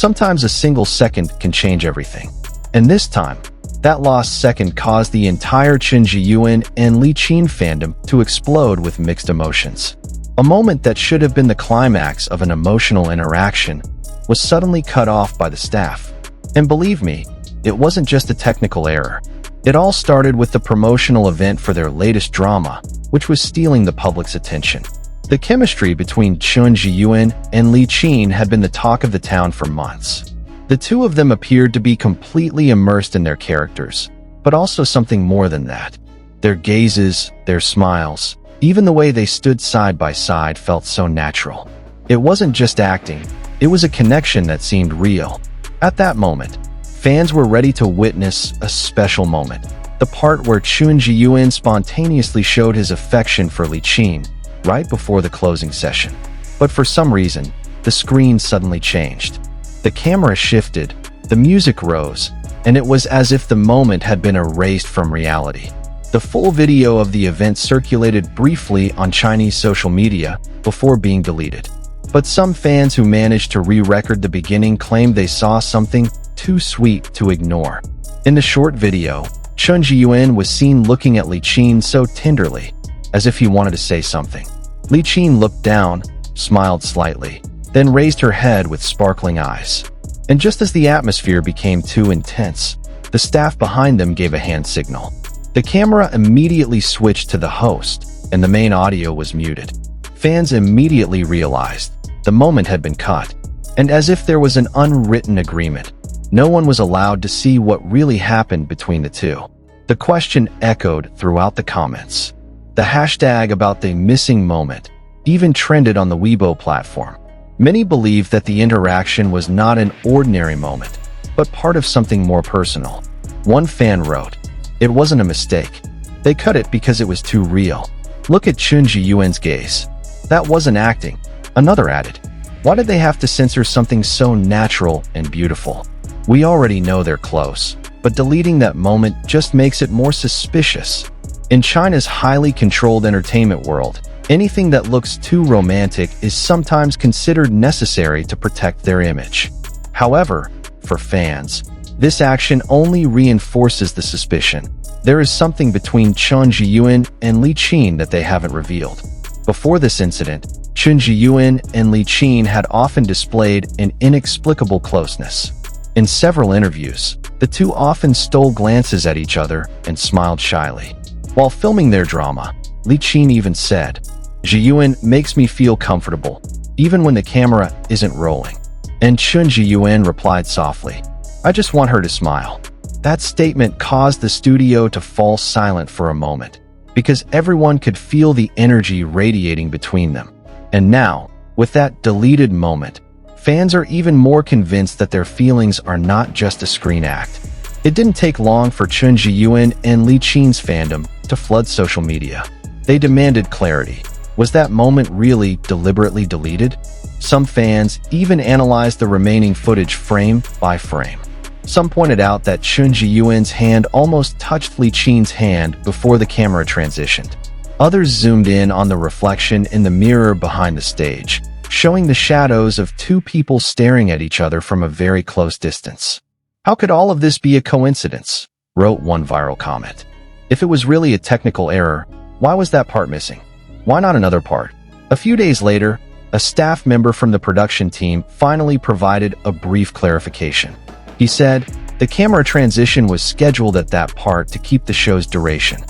Sometimes a single second can change everything. And this time, that lost second caused the entire Chen Zheyuan and Li Qin fandom to explode with mixed emotions. A moment that should have been the climax of an emotional interaction was suddenly cut off by the staff. And believe me, it wasn't just a technical error. It all started with the promotional event for their latest drama, which was stealing the public's attention. The chemistry between Chen Zheyuan and Li Qin had been the talk of the town for months. The two of them appeared to be completely immersed in their characters, but also something more than that. Their gazes, their smiles, even the way they stood side by side felt so natural. It wasn't just acting, it was a connection that seemed real. At that moment, fans were ready to witness a special moment. The part where Chen Zheyuan spontaneously showed his affection for Li Qin, right before the closing session. But for some reason, the screen suddenly changed. The camera shifted, the music rose, and it was as if the moment had been erased from reality. The full video of the event circulated briefly on Chinese social media before being deleted. But some fans who managed to re-record the beginning claimed they saw something too sweet to ignore. In the short video, Chen Zheyuan was seen looking at Li Qin so tenderly, as if he wanted to say something. Li Qin looked down, smiled slightly, then raised her head with sparkling eyes. And just as the atmosphere became too intense, the staff behind them gave a hand signal. The camera immediately switched to the host, and the main audio was muted. Fans immediately realized the moment had been cut, and as if there was an unwritten agreement, no one was allowed to see what really happened between the two. The question echoed throughout the comments. The hashtag about the missing moment even trended on the Weibo platform. Many believed that the interaction was not an ordinary moment, but part of something more personal. One fan wrote, "It wasn't a mistake. They cut it because it was too real. Look at Chen Zheyuan's gaze. That wasn't acting." Another added, "Why did they have to censor something so natural and beautiful? We already know they're close, but deleting that moment just makes it more suspicious." In China's highly controlled entertainment world, anything that looks too romantic is sometimes considered necessary to protect their image. However, for fans, this action only reinforces the suspicion. There is something between Chen Zheyuan and Li Qin that they haven't revealed. Before this incident, Chen Zheyuan and Li Qin had often displayed an inexplicable closeness. In several interviews, the two often stole glances at each other and smiled shyly. While filming their drama, Li Qin even said, "Zheyuan makes me feel comfortable, even when the camera isn't rolling." And Chen Zheyuan replied softly, "I just want her to smile." That statement caused the studio to fall silent for a moment, because everyone could feel the energy radiating between them. And now, with that deleted moment, fans are even more convinced that their feelings are not just a screen act. It didn't take long for Chen Zheyuan and Li Qin's fandom to flood social media. They demanded clarity. Was that moment really deliberately deleted? Some fans even analyzed the remaining footage frame by frame. Some pointed out that Chen Zheyuan's hand almost touched Li Qin's hand before the camera transitioned. Others zoomed in on the reflection in the mirror behind the stage, showing the shadows of two people staring at each other from a very close distance. "How could all of this be a coincidence?" wrote one viral comment. "If it was really a technical error, why was that part missing? Why not another part?" A few days later, a staff member from the production team finally provided a brief clarification. He said, "The camera transition was scheduled at that part to keep the show's duration."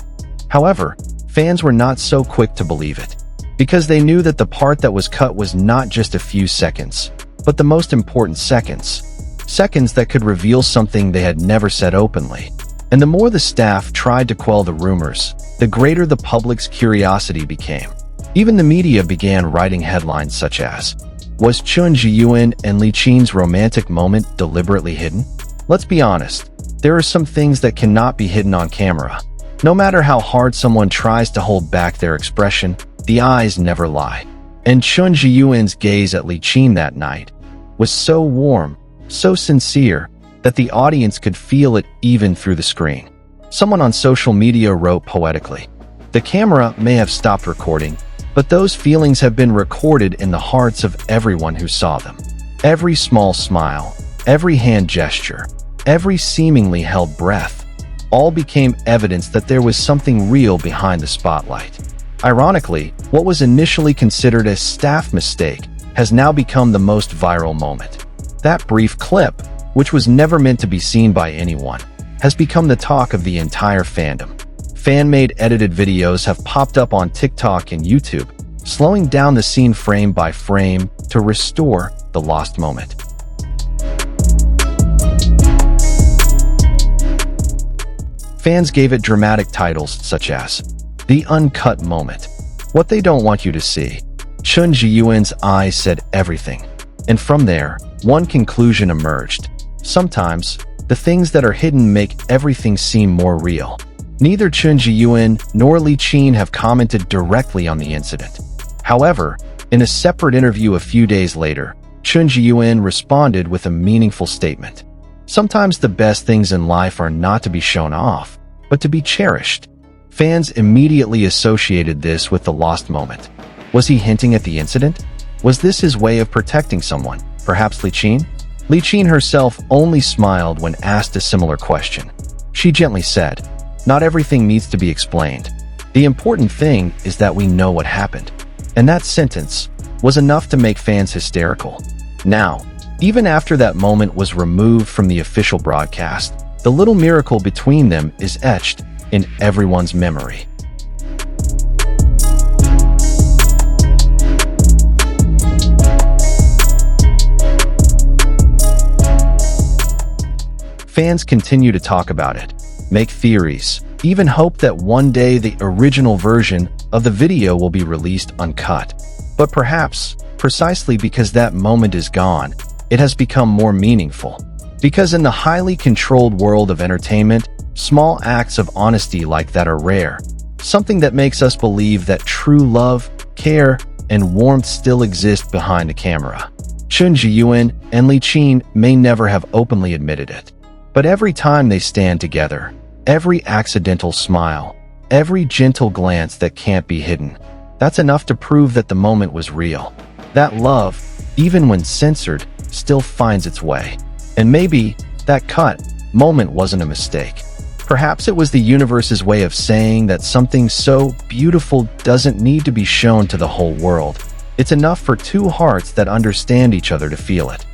However, fans were not so quick to believe it, because they knew that the part that was cut was not just a few seconds, but the most important seconds. Seconds that could reveal something they had never said openly. And the more the staff tried to quell the rumors, the greater the public's curiosity became. Even the media began writing headlines such as, "Was Chen Zheyuan and Li Qin's romantic moment deliberately hidden?" Let's be honest, there are some things that cannot be hidden on camera. No matter how hard someone tries to hold back their expression, the eyes never lie. And Chen Zheyuan's gaze at Li Qin that night was so warm, so sincere, that the audience could feel it even through the screen. Someone on social media wrote poetically, "The camera may have stopped recording, but those feelings have been recorded in the hearts of everyone who saw them." Every small smile, every hand gesture, every seemingly held breath, all became evidence that there was something real behind the spotlight. Ironically, what was initially considered a staff mistake has now become the most viral moment. That brief clip, which was never meant to be seen by anyone, has become the talk of the entire fandom. Fan-made edited videos have popped up on TikTok and YouTube, slowing down the scene frame by frame to restore the lost moment. Fans gave it dramatic titles such as The Uncut Moment, What They Don't Want You to See. Chen Zheyuan's eyes said everything. And from there, one conclusion emerged. Sometimes, the things that are hidden make everything seem more real. Neither Chen Zheyuan nor Li Qin have commented directly on the incident. However, in a separate interview a few days later, Chen Zheyuan responded with a meaningful statement. Sometimes the best things in life are not to be shown off, but to be cherished. Fans immediately associated this with the lost moment. Was he hinting at the incident? Was this his way of protecting someone, perhaps Li Qin? Li Qin herself only smiled when asked a similar question. She gently said, "Not everything needs to be explained. The important thing is that we know what happened." And that sentence was enough to make fans hysterical. Now, even after that moment was removed from the official broadcast, the little miracle between them is etched in everyone's memory. Fans continue to talk about it, make theories, even hope that one day the original version of the video will be released uncut. But perhaps, precisely because that moment is gone, it has become more meaningful. Because in the highly controlled world of entertainment, small acts of honesty like that are rare. Something that makes us believe that true love, care, and warmth still exist behind the camera. Chen Zheyuan and Li Qin may never have openly admitted it. But every time they stand together, every accidental smile, every gentle glance that can't be hidden, that's enough to prove that the moment was real. That love, even when censored, still finds its way. And maybe that cut moment wasn't a mistake. Perhaps it was the universe's way of saying that something so beautiful doesn't need to be shown to the whole world. It's enough for two hearts that understand each other to feel it.